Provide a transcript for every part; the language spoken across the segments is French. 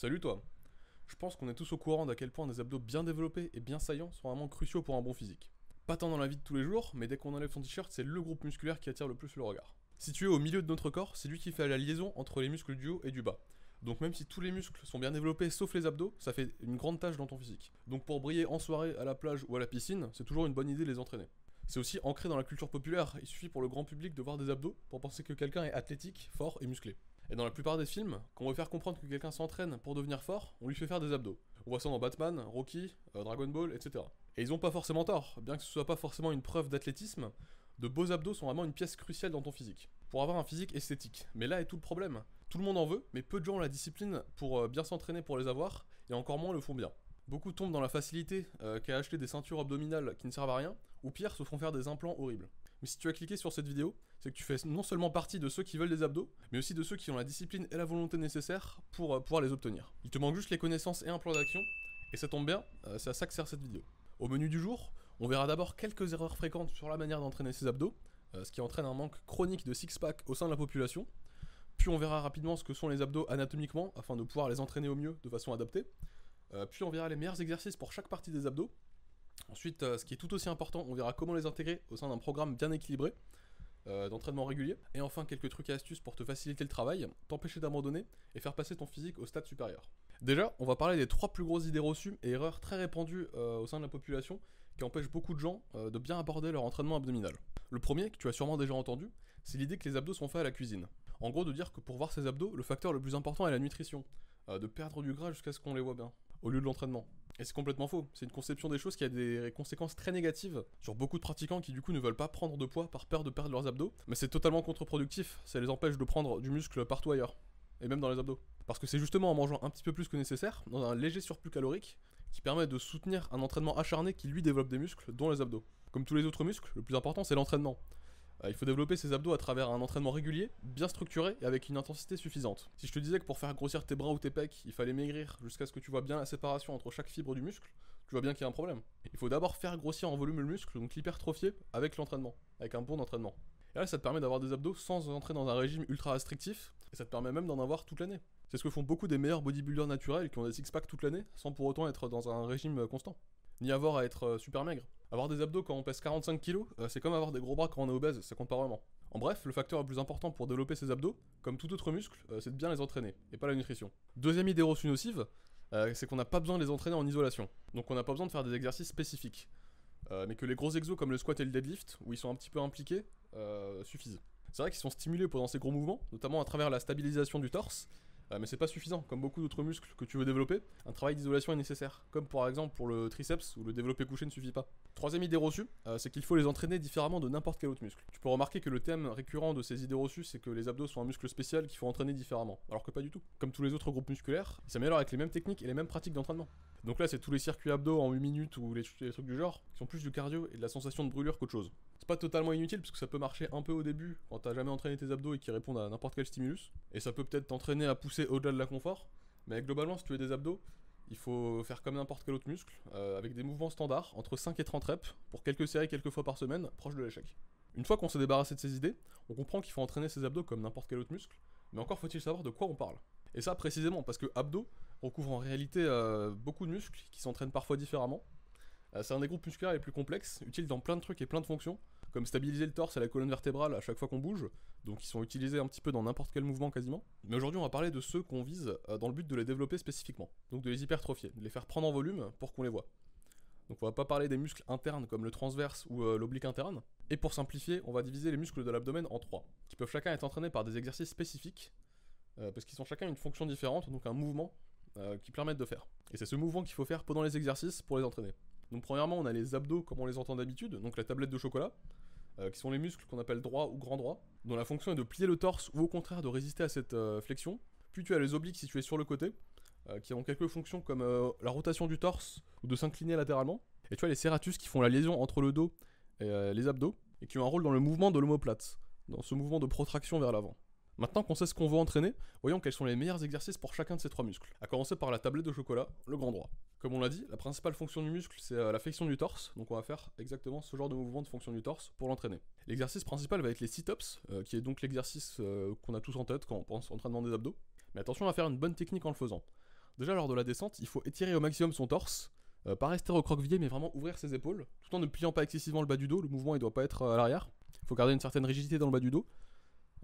Salut toi. Je pense qu'on est tous au courant d'à quel point des abdos bien développés et bien saillants sont vraiment cruciaux pour un bon physique. Pas tant dans la vie de tous les jours, mais dès qu'on enlève son t-shirt, c'est le groupe musculaire qui attire le plus le regard. Situé au milieu de notre corps, c'est lui qui fait la liaison entre les muscles du haut et du bas. Donc même si tous les muscles sont bien développés sauf les abdos, ça fait une grande tâche dans ton physique. Donc pour briller en soirée, à la plage ou à la piscine, c'est toujours une bonne idée de les entraîner. C'est aussi ancré dans la culture populaire, il suffit pour le grand public de voir des abdos pour penser que quelqu'un est athlétique, fort et musclé. Et dans la plupart des films, quand on veut faire comprendre que quelqu'un s'entraîne pour devenir fort, on lui fait faire des abdos. On voit ça dans Batman, Rocky, Dragon Ball, etc. Et ils ont pas forcément tort, bien que ce soit pas forcément une preuve d'athlétisme, de beaux abdos sont vraiment une pièce cruciale dans ton physique. Pour avoir un physique esthétique. Mais là est tout le problème. Tout le monde en veut, mais peu de gens ont la discipline pour bien s'entraîner pour les avoir, et encore moins le font bien. Beaucoup tombent dans la facilité qu'à acheter des ceintures abdominales qui ne servent à rien, ou pire, se font faire des implants horribles. Mais si tu as cliqué sur cette vidéo, c'est que tu fais non seulement partie de ceux qui veulent des abdos, mais aussi de ceux qui ont la discipline et la volonté nécessaires pour pouvoir les obtenir. Il te manque juste les connaissances et un plan d'action, et ça tombe bien, c'est à ça que sert cette vidéo. Au menu du jour, on verra d'abord quelques erreurs fréquentes sur la manière d'entraîner ses abdos, ce qui entraîne un manque chronique de six-pack au sein de la population. Puis on verra rapidement ce que sont les abdos anatomiquement, afin de pouvoir les entraîner au mieux de façon adaptée. Puis on verra les meilleurs exercices pour chaque partie des abdos. Ensuite, ce qui est tout aussi important, on verra comment les intégrer au sein d'un programme bien équilibré, d'entraînement régulier. Et enfin, quelques trucs et astuces pour te faciliter le travail, t'empêcher d'abandonner et faire passer ton physique au stade supérieur. Déjà, on va parler des 3 plus grosses idées reçues et erreurs très répandues au sein de la population qui empêchent beaucoup de gens de bien aborder leur entraînement abdominal. Le premier, que tu as sûrement déjà entendu, c'est l'idée que les abdos sont faits à la cuisine. En gros, de dire que pour voir ses abdos, le facteur le plus important est la nutrition, de perdre du gras jusqu'à ce qu'on les voit bien, au lieu de l'entraînement. Et c'est complètement faux, c'est une conception des choses qui a des conséquences très négatives sur beaucoup de pratiquants qui du coup ne veulent pas prendre de poids par peur de perdre leurs abdos, mais c'est totalement contre-productif, ça les empêche de prendre du muscle partout ailleurs, et même dans les abdos. Parce que c'est justement en mangeant un petit peu plus que nécessaire, dans un léger surplus calorique, qui permet de soutenir un entraînement acharné qui lui développe des muscles, dont les abdos. Comme tous les autres muscles, le plus important c'est l'entraînement. Il faut développer ses abdos à travers un entraînement régulier, bien structuré et avec une intensité suffisante. Si je te disais que pour faire grossir tes bras ou tes pecs, il fallait maigrir jusqu'à ce que tu vois bien la séparation entre chaque fibre du muscle, tu vois bien qu'il y a un problème. Il faut d'abord faire grossir en volume le muscle, donc l'hypertrophier, avec l'entraînement, avec un bon entraînement. Et là, ça te permet d'avoir des abdos sans entrer dans un régime ultra restrictif, et ça te permet même d'en avoir toute l'année. C'est ce que font beaucoup des meilleurs bodybuilders naturels qui ont des six-packs toute l'année, sans pour autant être dans un régime constant. Ni avoir à être super maigre. Avoir des abdos quand on pèse 45 kilos, c'est comme avoir des gros bras quand on est obèse, ça compte pas vraiment. En bref, le facteur le plus important pour développer ses abdos, comme tout autre muscle, c'est de bien les entraîner, et pas la nutrition. Deuxième idée reçue nocive, c'est qu'on n'a pas besoin de les entraîner en isolation. Donc on n'a pas besoin de faire des exercices spécifiques. Mais que les gros exos comme le squat et le deadlift, où ils sont un petit peu impliqués, suffisent. C'est vrai qu'ils sont stimulés pendant ces gros mouvements, notamment à travers la stabilisation du torse, mais c'est pas suffisant, comme beaucoup d'autres muscles que tu veux développer, un travail d'isolation est nécessaire, comme par exemple pour le triceps où le développé couché ne suffit pas. Troisième idée reçue, c'est qu'il faut les entraîner différemment de n'importe quel autre muscle. Tu peux remarquer que le thème récurrent de ces idées reçues, c'est que les abdos sont un muscle spécial qu'il faut entraîner différemment, alors que pas du tout. Comme tous les autres groupes musculaires, ils s'améliorent avec les mêmes techniques et les mêmes pratiques d'entraînement. Donc là, c'est tous les circuits abdos en 8 minutes ou les trucs du genre, qui sont plus du cardio et de la sensation de brûlure qu'autre chose. C'est pas totalement inutile parce que ça peut marcher un peu au début quand t'as jamais entraîné tes abdos et qui répondent à n'importe quel stimulus. Et ça peut peut-être t'entraîner à pousser au-delà de la confort. Mais globalement, si tu veux des abdos, il faut faire comme n'importe quel autre muscle, avec des mouvements standards, entre 5 et 30 reps, pour quelques séries quelques fois par semaine, proche de l'échec. Une fois qu'on s'est débarrassé de ces idées, on comprend qu'il faut entraîner ses abdos comme n'importe quel autre muscle, mais encore faut-il savoir de quoi on parle. Et ça précisément parce que abdos recouvre en réalité beaucoup de muscles qui s'entraînent parfois différemment. C'est un des groupes musculaires les plus complexes, utile dans plein de trucs et plein de fonctions, comme stabiliser le torse et la colonne vertébrale à chaque fois qu'on bouge, donc ils sont utilisés un petit peu dans n'importe quel mouvement quasiment. Mais aujourd'hui on va parler de ceux qu'on vise dans le but de les développer spécifiquement, donc de les hypertrophier, de les faire prendre en volume pour qu'on les voit. Donc on va pas parler des muscles internes comme le transverse ou l'oblique interne. Et pour simplifier, on va diviser les muscles de l'abdomen en 3, qui peuvent chacun être entraînés par des exercices spécifiques, parce qu'ils ont chacun une fonction différente, donc un mouvement qui permettent de faire. Et c'est ce mouvement qu'il faut faire pendant les exercices pour les entraîner. Donc premièrement, on a les abdos comme on les entend d'habitude, donc la tablette de chocolat, qui sont les muscles qu'on appelle droit ou grand droit, dont la fonction est de plier le torse ou au contraire de résister à cette flexion. Puis tu as les obliques situés sur le côté, qui ont quelques fonctions comme la rotation du torse ou de s'incliner latéralement. Et tu as les serratus qui font la liaison entre le dos et les abdos, et qui ont un rôle dans le mouvement de l'omoplate, dans ce mouvement de protraction vers l'avant. Maintenant qu'on sait ce qu'on veut entraîner, voyons quels sont les meilleurs exercices pour chacun de ces 3 muscles. A commencer par la tablette de chocolat, le grand droit. Comme on l'a dit, la principale fonction du muscle c'est la flexion du torse, donc on va faire exactement ce genre de mouvement de fonction du torse pour l'entraîner. L'exercice principal va être les sit-ups, qui est donc l'exercice qu'on a tous en tête quand on pense entraînement des abdos. Mais attention à faire une bonne technique en le faisant. Déjà lors de la descente, il faut étirer au maximum son torse, pas rester recroquevillé mais vraiment ouvrir ses épaules, tout en ne pliant pas excessivement le bas du dos, le mouvement il doit pas être à l'arrière. Il faut garder une certaine rigidité dans le bas du dos,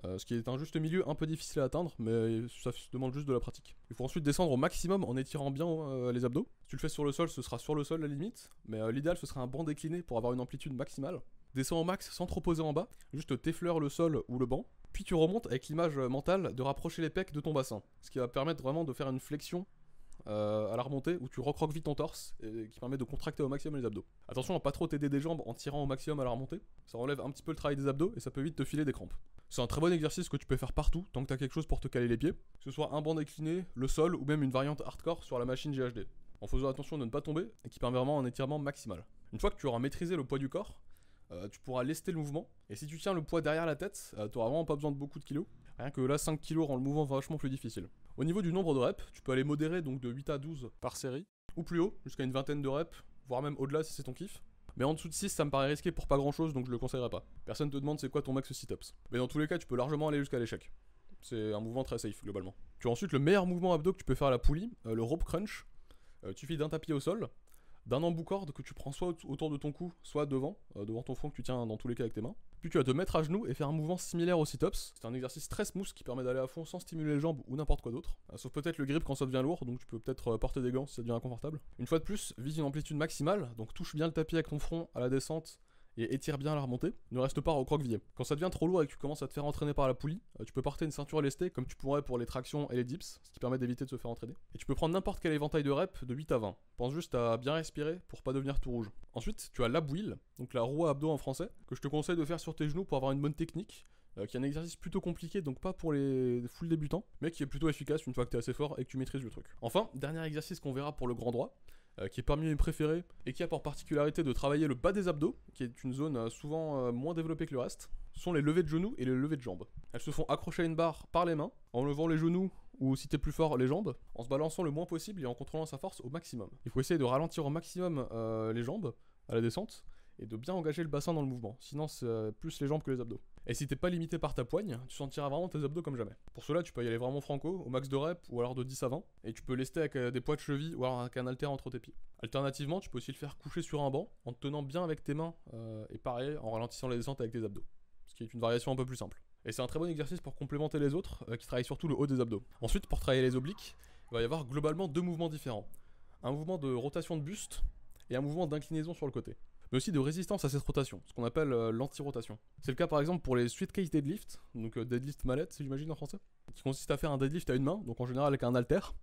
ce qui est un juste milieu un peu difficile à atteindre, mais ça demande juste de la pratique. Il faut ensuite descendre au maximum en étirant bien les abdos. Si tu le fais sur le sol, ce sera sur le sol la limite, mais l'idéal ce sera un banc décliné pour avoir une amplitude maximale. Descends au max sans trop poser en bas, juste t'effleures le sol ou le banc, puis tu remontes avec l'image mentale de rapprocher les pecs de ton bassin, ce qui va permettre vraiment de faire une flexion à la remontée où tu recroquevilles ton torse et qui permet de contracter au maximum les abdos. Attention à pas trop t'aider des jambes en tirant au maximum à la remontée, ça enlève un petit peu le travail des abdos et ça peut vite te filer des crampes. C'est un très bon exercice que tu peux faire partout tant que t'as quelque chose pour te caler les pieds, que ce soit un banc décliné, le sol ou même une variante hardcore sur la machine GHD, en faisant attention de ne pas tomber et qui permet vraiment un étirement maximal. Une fois que tu auras maîtrisé le poids du corps, tu pourras lester le mouvement, et si tu tiens le poids derrière la tête, tu auras vraiment pas besoin de beaucoup de kilos. Rien que là, 5 kilos rend le mouvement vachement plus difficile. Au niveau du nombre de reps, tu peux aller modérer donc de 8 à 12 par série, ou plus haut, jusqu'à une vingtaine de reps, voire même au-delà si c'est ton kiff. Mais en dessous de 6, ça me paraît risqué pour pas grand chose, donc je le conseillerais pas. Personne te demande c'est quoi ton max sit-ups. Mais dans tous les cas, tu peux largement aller jusqu'à l'échec. C'est un mouvement très safe globalement. Tu as ensuite le meilleur mouvement abdos que tu peux faire à la poulie, le rope crunch. Tu fais d'un tapis au sol, d'un embout corde que tu prends soit autour de ton cou, soit devant ton front que tu tiens dans tous les cas avec tes mains. Puis tu vas te mettre à genoux et faire un mouvement similaire au sit-ups. C'est un exercice très smooth qui permet d'aller à fond sans stimuler les jambes ou n'importe quoi d'autre. Sauf peut-être le grip quand ça devient lourd, donc tu peux peut-être porter des gants si ça devient inconfortable. Une fois de plus, vise une amplitude maximale, donc touche bien le tapis avec ton front à la descente et étire bien à la remontée. Ne reste pas recroquevillé. Quand ça devient trop lourd et que tu commences à te faire entraîner par la poulie, tu peux porter une ceinture lestée comme tu pourrais pour les tractions et les dips, ce qui permet d'éviter de se faire entraîner. Et tu peux prendre n'importe quel éventail de reps de 8 à 20. Pense juste à bien respirer pour pas devenir tout rouge. Ensuite, tu as l'ab wheel, donc la roue à abdos en français, que je te conseille de faire sur tes genoux pour avoir une bonne technique, qui est un exercice plutôt compliqué, donc pas pour les full débutants, mais qui est plutôt efficace une fois que tu es assez fort et que tu maîtrises le truc. Enfin, dernier exercice qu'on verra pour le grand droit, qui est parmi mes préférés et qui a pour particularité de travailler le bas des abdos, qui est une zone souvent moins développée que le reste, ce sont les levées de genoux et les levées de jambes. Elles se font accrocher à une barre par les mains, en levant les genoux ou si t'es plus fort les jambes, en se balançant le moins possible et en contrôlant sa force au maximum. Il faut essayer de ralentir au maximum les jambes à la descente et de bien engager le bassin dans le mouvement, sinon c'est plus les jambes que les abdos. Et si t'es pas limité par ta poigne, tu sentiras vraiment tes abdos comme jamais. Pour cela, tu peux y aller vraiment franco, au max de reps ou alors de 10 à 20, et tu peux lester avec des poids de cheville ou alors avec un haltère entre tes pieds. Alternativement, tu peux aussi le faire coucher sur un banc en te tenant bien avec tes mains et pareil en ralentissant les descentes avec tes abdos, ce qui est une variation un peu plus simple. Et c'est un très bon exercice pour complémenter les autres qui travaillent surtout le haut des abdos. Ensuite, pour travailler les obliques, il va y avoir globalement deux mouvements différents. Un mouvement de rotation de buste et un mouvement d'inclinaison sur le côté, mais aussi de résistance à cette rotation, ce qu'on appelle l'anti-rotation. C'est le cas par exemple pour les suit case deadlift, donc deadlift mallette si j'imagine en français, qui consiste à faire un deadlift à une main, donc en général avec un haltère,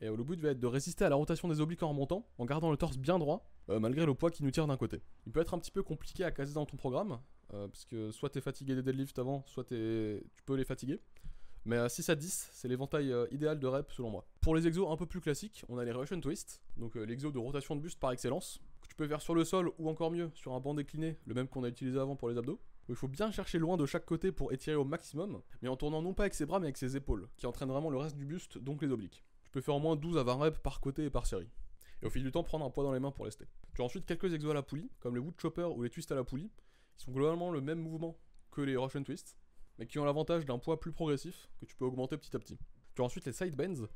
et le but va être de résister à la rotation des obliques en remontant, en gardant le torse bien droit, malgré le poids qui nous tire d'un côté. Il peut être un petit peu compliqué à caser dans ton programme, parce que soit t'es fatigué des deadlifts avant, soit tu peux les fatiguer. Mais 6 à 10, c'est l'éventail idéal de reps selon moi. Pour les exos un peu plus classiques, on a les Russian Twist, donc l'exo de rotation de buste par excellence, que tu peux faire sur le sol ou encore mieux sur un banc décliné, le même qu'on a utilisé avant pour les abdos. Où il faut bien chercher loin de chaque côté pour étirer au maximum, mais en tournant non pas avec ses bras mais avec ses épaules, qui entraînent vraiment le reste du buste, donc les obliques. Tu peux faire au moins 12 à 20 reps par côté et par série. Et au fil du temps, prendre un poids dans les mains pour lester. Tu as ensuite quelques exos à la poulie, comme les wood chopper ou les twists à la poulie, qui sont globalement le même mouvement que les Russian Twist, mais qui ont l'avantage d'un poids plus progressif que tu peux augmenter petit à petit. Tu as ensuite les side bends,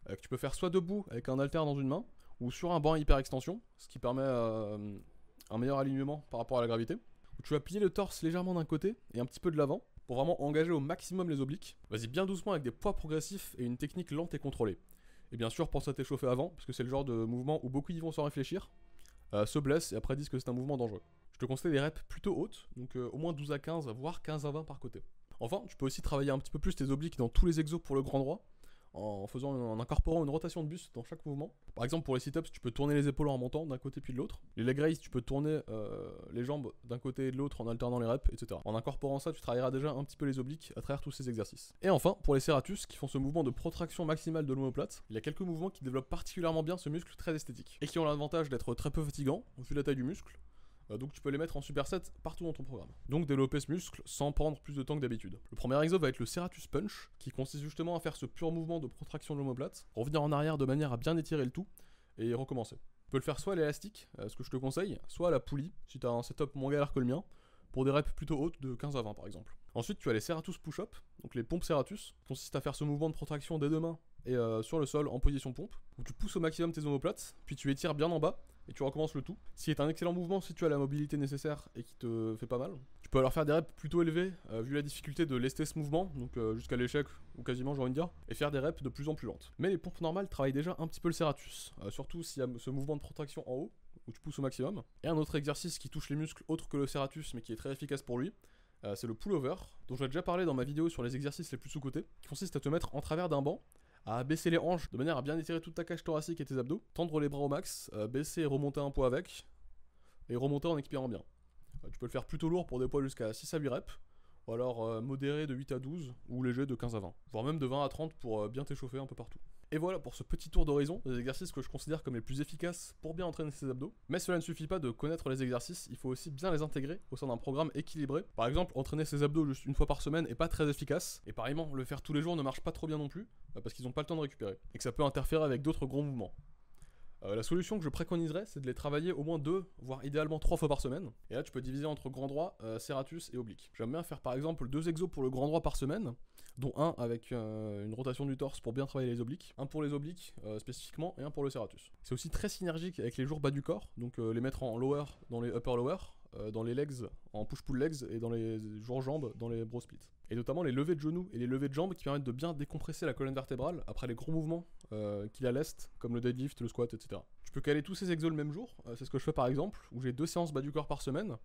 que tu peux faire soit debout avec un haltère dans une main, ou sur un banc à hyper extension, ce qui permet un meilleur alignement par rapport à la gravité. Où tu vas plier le torse légèrement d'un côté et un petit peu de l'avant, pour vraiment engager au maximum les obliques. Vas-y bien doucement avec des poids progressifs et une technique lente et contrôlée. Et bien sûr, pense à t'échauffer avant, parce que c'est le genre de mouvement où beaucoup y vont sans réfléchir, se blessent et après disent que c'est un mouvement dangereux. Je te conseille des reps plutôt hautes, donc au moins 12 à 15, voire 15 à 20 par côté. Enfin, tu peux aussi travailler un petit peu plus tes obliques dans tous les exos pour le grand droit, en incorporant une rotation de buste dans chaque mouvement. Par exemple, pour les sit-ups, tu peux tourner les épaules en remontant d'un côté puis de l'autre. Les leg raises, tu peux tourner les jambes d'un côté et de l'autre en alternant les reps, etc. En incorporant ça, tu travailleras déjà un petit peu les obliques à travers tous ces exercices. Et enfin, pour les serratus, qui font ce mouvement de protraction maximale de l'omoplate, il y a quelques mouvements qui développent particulièrement bien ce muscle très esthétique, et qui ont l'avantage d'être très peu fatigants, vu la taille du muscle. Donc tu peux les mettre en superset partout dans ton programme. Donc développer ce muscle sans prendre plus de temps que d'habitude. Le premier exo va être le Serratus Punch, qui consiste justement à faire ce pur mouvement de protraction de l'omoplate, revenir en arrière de manière à bien étirer le tout, et recommencer. Tu peux le faire soit à l'élastique, ce que je te conseille, soit à la poulie, si tu as un setup moins galère que le mien, pour des reps plutôt hautes de 15 à 20 par exemple. Ensuite tu as les Serratus Push-Up, donc les pompes Serratus, qui consistent à faire ce mouvement de protraction des deux mains et sur le sol en position pompe, où tu pousses au maximum tes omoplates, puis tu étires bien en bas, et tu recommences le tout. Ce qui est un excellent mouvement si tu as la mobilité nécessaire et qui te fait pas mal. Tu peux alors faire des reps plutôt élevés, vu la difficulté de lester ce mouvement, donc jusqu'à l'échec, ou quasiment j'ai envie de dire, et faire des reps de plus en plus lentes. Mais les pompes normales travaillent déjà un petit peu le serratus, surtout s'il y a ce mouvement de protraction en haut, où tu pousses au maximum. Et un autre exercice qui touche les muscles autre que le serratus, mais qui est très efficace pour lui, c'est le pullover, dont j'ai déjà parlé dans ma vidéo sur les exercices les plus sous-cotés, qui consiste à te mettre en travers d'un banc, à baisser les hanches de manière à bien étirer toute ta cage thoracique et tes abdos, tendre les bras au max, baisser et remonter un poids avec, et remonter en expirant bien. Tu peux le faire plutôt lourd pour des poids jusqu'à 6 à 8 reps, ou alors modéré de 8 à 12, ou léger de 15 à 20, voire même de 20 à 30 pour bien t'échauffer un peu partout. Et voilà pour ce petit tour d'horizon des exercices que je considère comme les plus efficaces pour bien entraîner ses abdos. Mais cela ne suffit pas de connaître les exercices, il faut aussi bien les intégrer au sein d'un programme équilibré. Par exemple, entraîner ses abdos juste une fois par semaine est pas très efficace, et pareillement, le faire tous les jours ne marche pas trop bien non plus, parce qu'ils n'ont pas le temps de récupérer, et que ça peut interférer avec d'autres gros mouvements. La solution que je préconiserais, c'est de les travailler au moins 2, voire idéalement 3 fois par semaine. Et là, tu peux diviser entre grand droit, serratus et oblique. J'aime bien faire par exemple 2 exos pour le grand droit par semaine, dont un avec une rotation du torse pour bien travailler les obliques, un pour les obliques spécifiquement et un pour le serratus. C'est aussi très synergique avec les jours bas du corps, donc les mettre en lower dans les upper lower, dans les legs en push-pull legs et dans les jours jambes dans les bro splits. Et notamment les levées de genoux et les levées de jambes qui permettent de bien décompresser la colonne vertébrale après les gros mouvements qui la lestent, comme le deadlift, le squat, etc. Tu peux caler tous ces exos le même jour, c'est ce que je fais par exemple, où j'ai 2 séances bas du corps par semaine,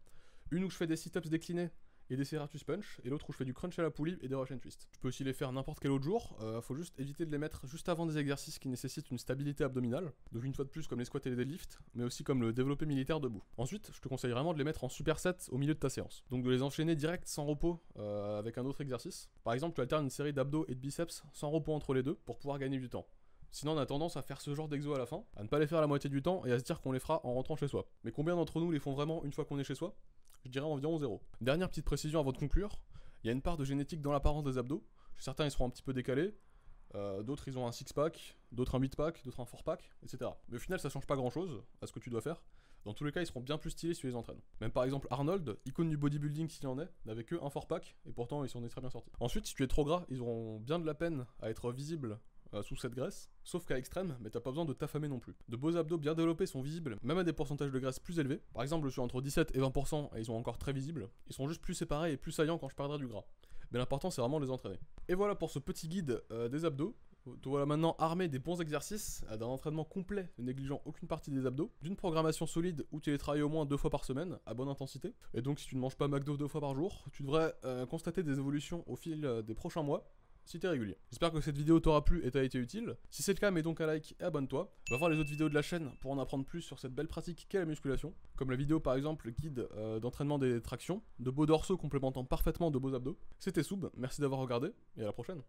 une où je fais des sit-ups déclinés et des serratus punch, et l'autre où je fais du crunch à la poulie et des rush and twist. Tu peux aussi les faire n'importe quel autre jour, faut juste éviter de les mettre juste avant des exercices qui nécessitent une stabilité abdominale, donc une fois de plus comme les squats et les deadlifts, mais aussi comme le développé militaire debout. Ensuite, je te conseille vraiment de les mettre en superset au milieu de ta séance, donc de les enchaîner direct sans repos avec un autre exercice. Par exemple, tu alternes une série d'abdos et de biceps sans repos entre les deux pour pouvoir gagner du temps. Sinon, on a tendance à faire ce genre d'exo à la fin, à ne pas les faire la moitié du temps et à se dire qu'on les fera en rentrant chez soi. Mais combien d'entre nous les font vraiment une fois qu'on est chez soi ? Je dirais environ 0. Dernière petite précision avant de conclure, il y a une part de génétique dans l'apparence des abdos. Certains ils seront un petit peu décalés, d'autres ils ont un 6-pack, d'autres un 8-pack, d'autres un 4-pack, etc. Mais au final ça change pas grand chose à ce que tu dois faire. Dans tous les cas ils seront bien plus stylés si tu les entraînes. Même par exemple Arnold, icône du bodybuilding s'il en est, n'avait que un 4-pack et pourtant ils s'en est très bien sortis. Ensuite si tu es trop gras, ils auront bien de la peine à être visibles sous cette graisse, sauf qu'à l'extrême, mais t'as pas besoin de t'affamer non plus. De beaux abdos bien développés sont visibles, même à des pourcentages de graisse plus élevés. Par exemple, je suis entre 17 et 20% et ils sont encore très visibles. Ils sont juste plus séparés et plus saillants quand je perdrai du gras. Mais l'important c'est vraiment de les entraîner. Et voilà pour ce petit guide des abdos. Te voilà maintenant armé des bons exercices, d'un entraînement complet ne négligeant aucune partie des abdos, d'une programmation solide où tu les travailles au moins 2 fois par semaine, à bonne intensité. Et donc si tu ne manges pas McDo 2 fois par jour, tu devrais constater des évolutions au fil des prochains mois, si t'es régulier. J'espère que cette vidéo t'aura plu et t'a été utile. Si c'est le cas, mets donc un like et abonne-toi. Va voir les autres vidéos de la chaîne pour en apprendre plus sur cette belle pratique qu'est la musculation. Comme la vidéo par exemple, le guide d'entraînement des tractions, de beaux dorsaux complémentant parfaitement de beaux abdos. C'était Soub, merci d'avoir regardé et à la prochaine.